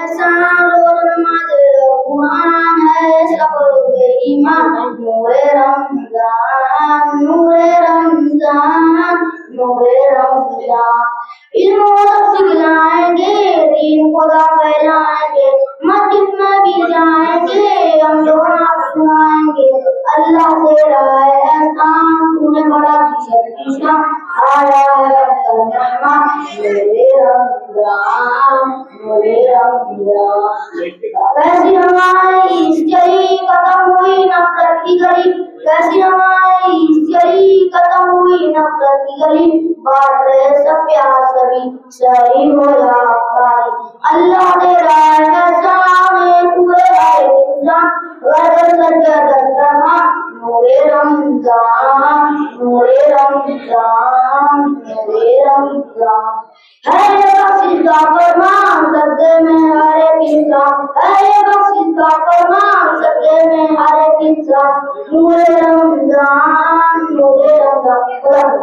एहसान रोज़ नमाज कुरान है सब्र ईमान नूरे रमजान नूरे रमजान नूरे रमजान इल्म सिखलाएंगे दीन खुदा फैलाएंगे मस्जिद में भी जाएंगे हम दोनों सुनाएंगे अल्लाह तेरा एहसान तूने बड़ा शक्तिशान आया है कल मेहमान नूरे रमजान नूरे रमजान कैसी हमारी चली खत्म हुई नफरत की गली कैसी हमारी चली खत्म हुई नफरत की गली बांट रहे सब प्यार सभी सही हो या पारी अल्लाह तेरा एहसान है पूरे इंसान गदर गदर करना नूरे रमजान नूरे रमजान नूरे रमजान है बख्शिश का फरमान सदे में हर एक इंसान है बख्शिश का फरमान सदे में हर एक इंसान नूरे रमजान नूरे रमजान